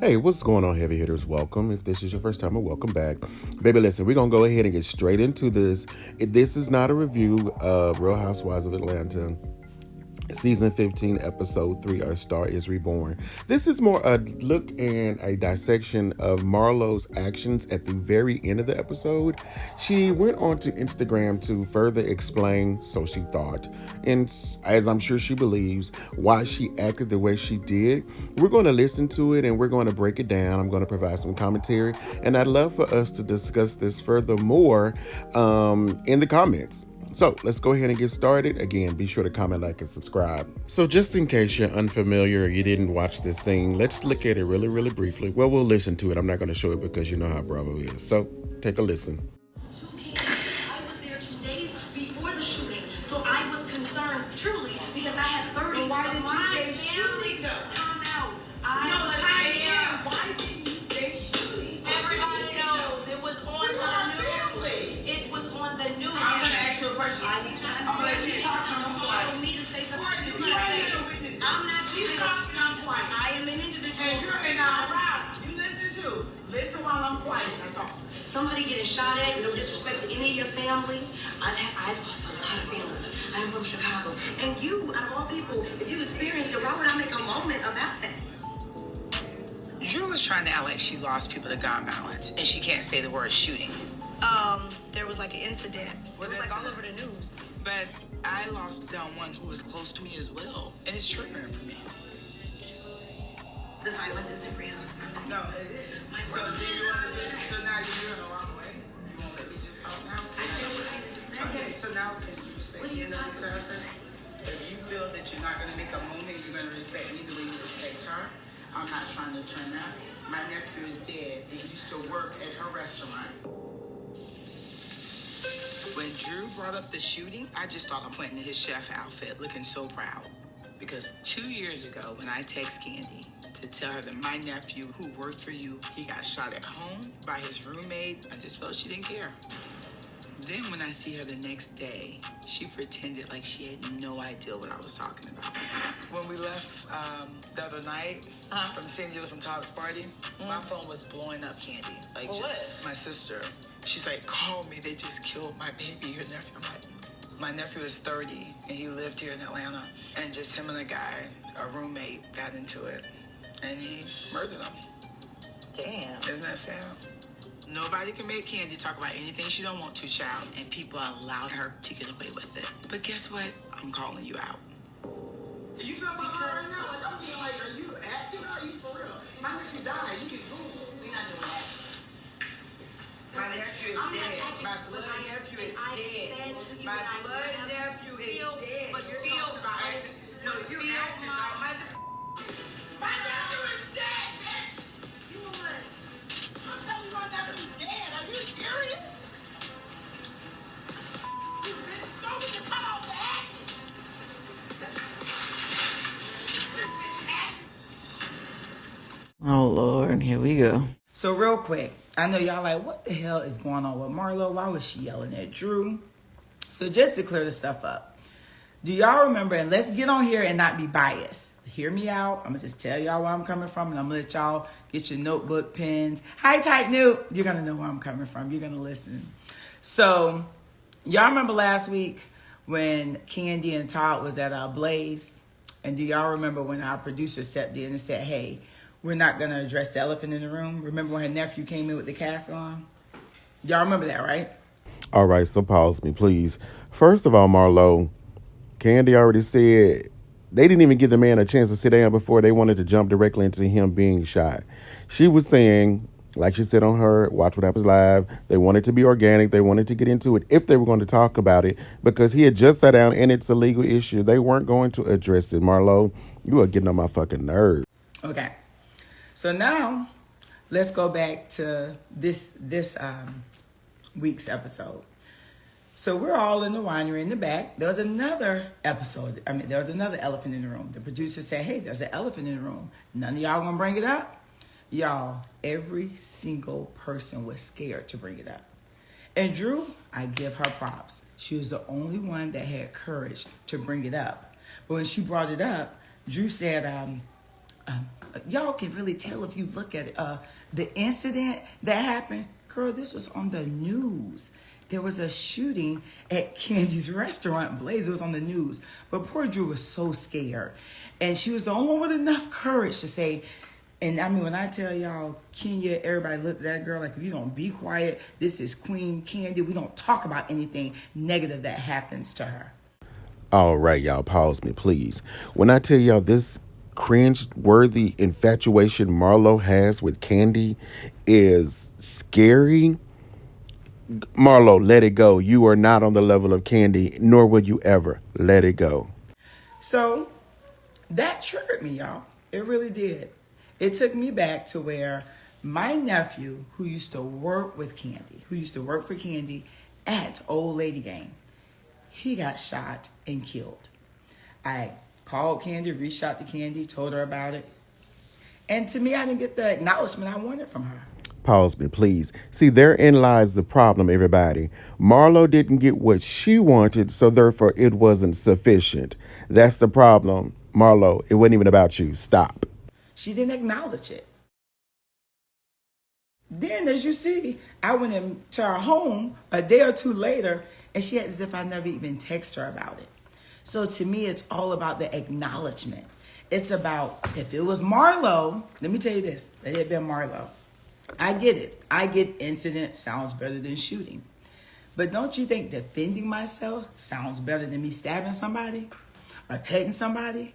Hey, what's going on, heavy hitters? Welcome. If this is your first time, welcome back. Baby, listen, we're going to go ahead and get straight into this. This is not a review of Real Housewives of Atlanta. Season 15, episode 3, Our Star is Reborn. This is more a look and a dissection of Marlo's actions at the very end of the episode. She went on to Instagram to further explain, so she thought, and as I'm sure she believes, why she acted the way she did. We're going to listen to it and we're going to break it down. I'm going to provide some commentary, and I'd love for us to discuss this furthermore in the comments. So let's go ahead and get started. Again, be sure to comment, like, and subscribe. So just in case you're unfamiliar or you didn't watch this thing, let's look at it really, really briefly. Well, we'll listen to it. I'm not going to show it because you know how Bravo is. So take a listen. I was there 2 days before the shooting, so I was concerned, truly, because I had 30 Why of didn't you my say shooting, family. though? Time out. No, time there. out. Why didn't you say shooting? Everybody knows it was on You the are news. family. It was on the news. I'm gonna ask you a question. I need you to I'm gonna let understand. you talk and I'm quiet. For me to say something, Quiet, you you gotta ain't say even a it. witness. I'm not You you. talk and I'm quiet. I am an individual. And you're in our route. You listen too. Listen while I'm quiet and I talk. Somebody getting shot at, no disrespect to any of your family. I've lost a lot of family. I'm from Chicago. And you, out of all people, if you experienced it, why would I make a moment about that? Drew was trying to act like she lost people to gun violence, and she can't say the word shooting. There was like an incident. It was like all over the news. But I lost someone who was close to me as well, and it's triggering for me. The silence isn't real. No, it is. My So brother- then you want to so now you're gonna walk away? You won't let me just talk now? I feel what I need to say. Okay, so now can you respect What do me you enough to possibly say? If you feel that you're not gonna make a moment, you're gonna respect me the way you respect her. I'm not trying to turn that. My nephew is dead and he used to work at her restaurant. When Drew brought up the shooting, I just thought I went in his chef outfit, looking so proud. Because 2 years ago, when I text Candy to tell her that my nephew, who worked for you, he got shot at home by his roommate, I just felt she didn't care. Then when I see her the next day, she pretended like she had no idea what I was talking about. When we left the other night from seeing the other from Todd's party, my phone was blowing up, Candy. Like, For just what? my sister. She's like, call me, they just killed my baby, your nephew. I'm like, my nephew is 30 and he lived here in Atlanta. And just him and a guy, a roommate, got into it. And he murdered him. Damn. Isn't that sad? Nobody can make Candy talk about anything she don't want to, child, and people allowed her to get away with it. But guess what? I'm calling you out. You feel my heart right now? Like I'm being like, are you acting or are you for real? My nephew died. You can Google. We're not doing that. My nephew is I'm not dead. acting, My but blood nephew is I dead. said to you My that I blood have nephew is feel- dead. but You're feel talking about my- acting. No, you feel acting. my- My nephew is dead, bitch. You know what? I'm telling you, my nephew is dead. Are you serious? You bitch, throw me the cut off the acting. Oh Lord, here we go. So real quick, I know y'all like, what the hell is going on with Marlo? Why was she yelling at Drew? So just to clear the stuff up, do y'all remember, and let's get on here and not be biased. Hear me out. I'm going to just tell y'all where I'm coming from, and I'm going to let y'all get your notebook, pens. Hi, Tight Newt. You're going to know where I'm coming from. You're going to listen. So y'all remember last week when Candy and Todd was at Blaze? And do y'all remember when our producer stepped in and said, hey, we're not going to address the elephant in the room? Remember when her nephew came in with the cast on? Y'all remember that, right? All right, so pause me, please. First of all, Marlo, Candy already said they didn't even give the man a chance to sit down before they wanted to jump directly into him being shot. She was saying, like she said on her Watch What Happens Live, they wanted to be organic. They wanted to get into it if they were going to talk about it because he had just sat down and it's a legal issue. They weren't going to address it. Marlo, you are getting on my fucking nerves. Okay. So now let's go back to this week's episode. So we're all in the winery in the back. There was another episode. There was another elephant in the room. The producer said, hey, there's an elephant in the room. None of y'all gonna bring it up? Y'all, every single person was scared to bring it up. And Drew, I give her props. She was the only one that had courage to bring it up. But when she brought it up, Drew said, y'all can really tell if you look at it. The incident that happened, girl, this was on the news. There was a shooting at Candy's restaurant. Blaze was on the news. But poor Drew was so scared. And she was the only one with enough courage to say, and I mean, when I tell y'all, Kenya, everybody looked at that girl like, if you don't be quiet, this is Queen Candy. We don't talk about anything negative that happens to her. All right, y'all, pause me, please. When I tell y'all this cringe-worthy infatuation Marlo has with Candy is scary, Marlo, let it go. You are not on the level of Candy, nor will you ever. Let it go. So that triggered me, y'all. It really did. It took me back to where my nephew, who used to work with Candy, who used to work for Candy at Old Lady Gang, he got shot and killed. I called Candy, reached out to Candy, told her about it. And to me, I didn't get the acknowledgement I wanted from her. Pause me, please. See, therein lies the problem, everybody. Marlo didn't get what she wanted, so therefore it wasn't sufficient. That's the problem. Marlo, it wasn't even about you. Stop. She didn't acknowledge it. Then, as you see, I went into her home a day or two later, and she had as if I never even texted her about it. So to me, it's all about the acknowledgement. It's about, if it was Marlo, let me tell you this, it had been Marlo. I get it. I get incident sounds better than shooting. But don't you think defending myself sounds better than me stabbing somebody or cutting somebody?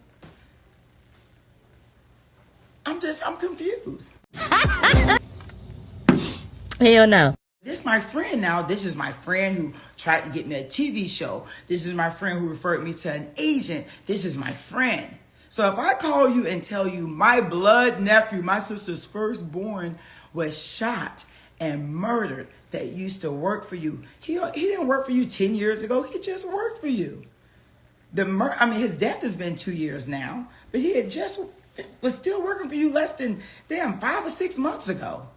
I'm confused. Hell no. This is my friend now. This is my friend who tried to get me a TV show. This is my friend who referred me to an agent. This is my friend. So if I call you and tell you my blood nephew, my sister's firstborn, was shot and murdered that used to work for you. He didn't work for you 10 years ago. He just worked for you. His death has been 2 years now, but he was still working for you less than 5 or 6 months ago.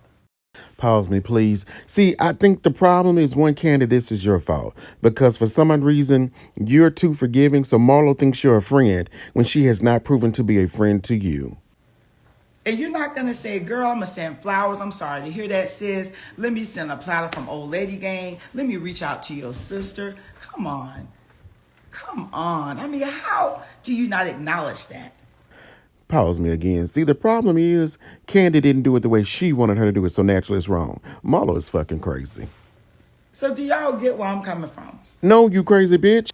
Pause me, please. See, I think the problem is, one, Candy, this is your fault. Because for some odd reason, you're too forgiving, so Marlo thinks you're a friend when she has not proven to be a friend to you. And you're not going to say, girl, I'm going to send flowers. I'm sorry to hear that, sis. Let me send a platter from Old Lady Gang. Let me reach out to your sister. Come on. I mean, how do you not acknowledge that? Pause me again. See, the problem is Candy didn't do it the way she wanted her to do it, so naturally it's wrong. Marlo is fucking crazy. So do y'all get where I'm coming from? No, you crazy bitch.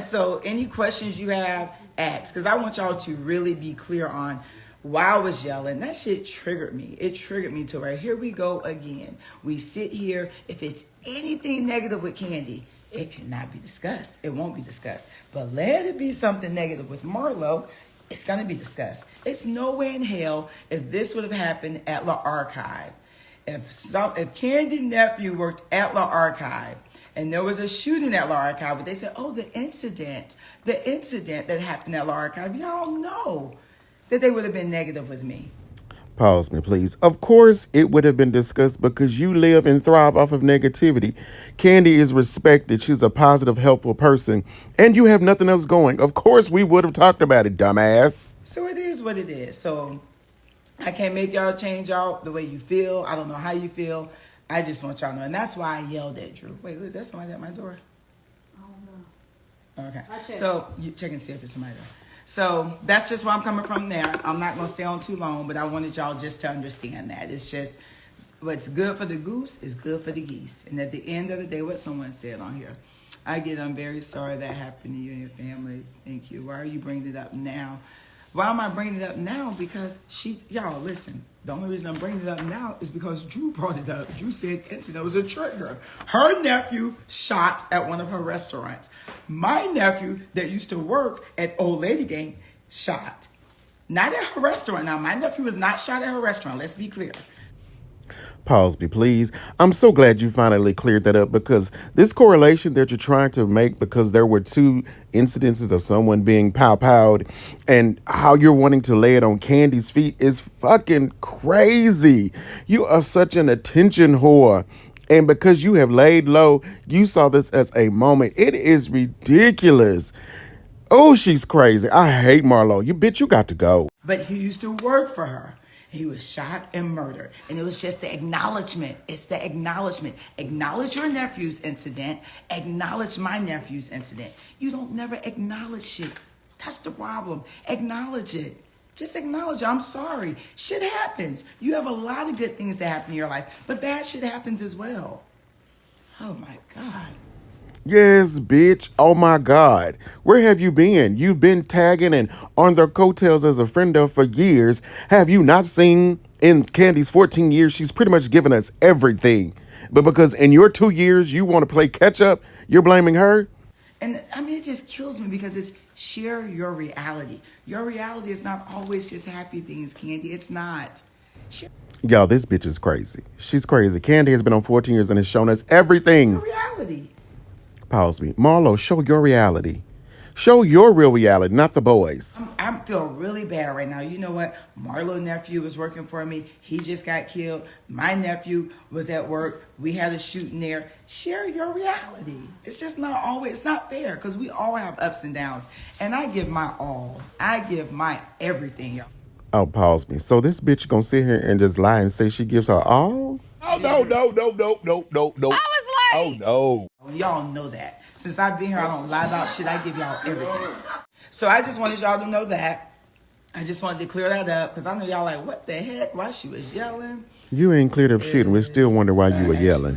So any questions you have, ask. Because I want y'all to really be clear on why I was yelling. That shit triggered me. It triggered me to where here we go again. We sit here. If it's anything negative with Candy, it cannot be discussed. It won't be discussed. But let it be something negative with Marlo, it's going to be discussed. It's no way in hell if this would have happened at La Archive. If Candy nephew worked at La Archive and there was a shooting at La Archive, but they said, oh, the incident that happened at La Archive, y'all know that they would have been negative with me. Pause me, please. Of course it would have been discussed because you live and thrive off of negativity. Candy is respected. She's a positive, helpful person. And you have nothing else going. Of course we would have talked about it, dumbass. So it is what it is. So I can't make y'all change y'all the way you feel. I don't know how you feel. I just want y'all to know. And that's why I yelled at Drew. Wait, who's that? Somebody at my door? I don't know. Okay. So you check and see if it's somebody there. So that's just where I'm coming from there. I'm not going to stay on too long, but I wanted y'all just to understand that. It's just what's good for the goose is good for the geese. And at the end of the day, what someone said on here, I'm very sorry that happened to you and your family. Thank you. Why are you bringing it up now? Why am I bringing it up now? Because y'all, listen, the only reason I'm bringing it up now is because Drew brought it up. Drew said incident was a trigger. Her nephew shot at one of her restaurants. My nephew that used to work at Old Lady Gang shot. Not at her restaurant. Now, my nephew was not shot at her restaurant. Let's be clear. Pause me, please. I'm so glad you finally cleared that up because this correlation that you're trying to make because there were two incidences of someone being pow-powed and how you're wanting to lay it on Candy's feet is fucking crazy. You are such an attention whore. And because you have laid low, you saw this as a moment. It is ridiculous. Oh, she's crazy. I hate Marlo. You bitch, you got to go. But he used to work for her. He was shot and murdered. And it was just the acknowledgement. It's the acknowledgement. Acknowledge your nephew's incident. Acknowledge my nephew's incident. You don't never acknowledge it. That's the problem. Acknowledge it. Just acknowledge it. I'm sorry. Shit happens. You have a lot of good things that happen in your life, but bad shit happens as well. Oh my God. Yes, bitch. Oh my God. Where have you been? You've been tagging and on their coattails as a friend of for years. Have you not seen in Candy's 14 years, she's pretty much given us everything. But because in your 2 years you want to play catch up, you're blaming her? And I mean, it just kills me because it's share your reality. Your reality is not always just happy things, Candy. It's not. Share Y'all, this bitch is crazy. She's crazy. Candy has been on 14 years and has shown us everything. your reality. Pause me. Marlo, show your reality. Show your real reality, not the boys. I feel really bad right now. You know what? Marlo nephew was working for me. He just got killed. My nephew was at work. We had a shooting there. Share your reality. It's just not always, it's not fair because we all have ups and downs. And I give my all. I give my everything, y'all. Oh, pause me. So this bitch gonna sit here and just lie and say she gives her all? Oh, no. I was like, Oh, no. Y'all know that. Since I've been here, I don't lie about shit. I give y'all everything. So I just wanted y'all to know that. I just wanted to clear that up because I know y'all like, what the heck? Why she was yelling? You ain't cleared up shit and we still wonder why you were yelling.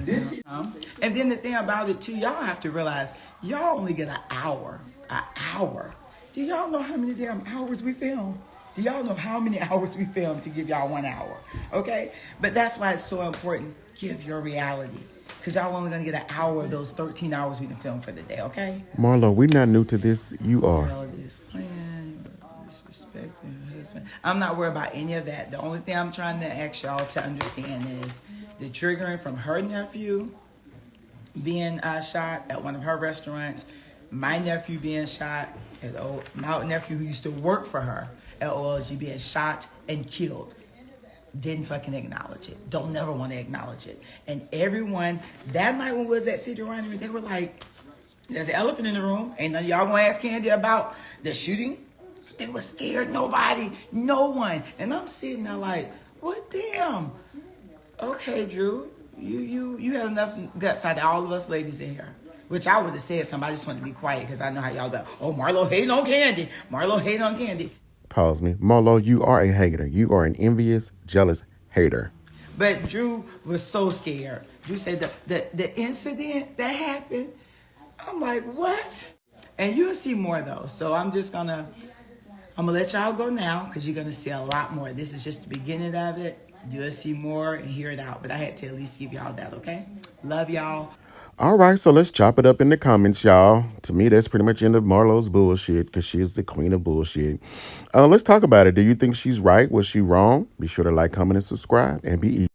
And then the thing about it too, y'all have to realize y'all only get an hour. An hour. Do y'all know how many damn hours we film? Do y'all know how many hours we film to give y'all 1 hour? Okay? But that's why it's so important. Give your reality. Because y'all only going to get an hour of those 13 hours we can film for the day, okay? Marlo, we not new to this. You are. Reality is plan, disrespect your husband. I'm not worried about any of that. The only thing I'm trying to ask y'all to understand is the triggering from her nephew being shot at one of her restaurants, my nephew being shot, my nephew who used to work for her at OLG being shot and killed. Didn't fucking acknowledge it. Don't never want to acknowledge it. And everyone, that night when we was at City Winery, they were like, there's an elephant in the room. Ain't none of y'all gonna ask Candy about the shooting? They were scared. Nobody. No one. And I'm sitting there like, what damn? Okay, Drew. You have enough guts out of all of us ladies in here. Which I would have said somebody just wanted to be quiet because I know how y'all go, oh, Marlo hating on Candy. Marlo hating on Candy. Pause me. Marlo, you are a hater. You are an envious, jealous hater. But Drew was so scared. Drew said the incident that happened, I'm like, what? And you'll see more though. So I'm gonna let y'all go now because you're gonna see a lot more. This is just the beginning of it. You'll see more and hear it out. But I had to at least give y'all that, okay? Love y'all. All right, so let's chop it up in the comments, y'all. To me, that's pretty much the end of Marlo's bullshit because she's the queen of bullshit. Let's talk about it. Do you think she's right? Was she wrong? Be sure to like, comment, and subscribe, and be easy.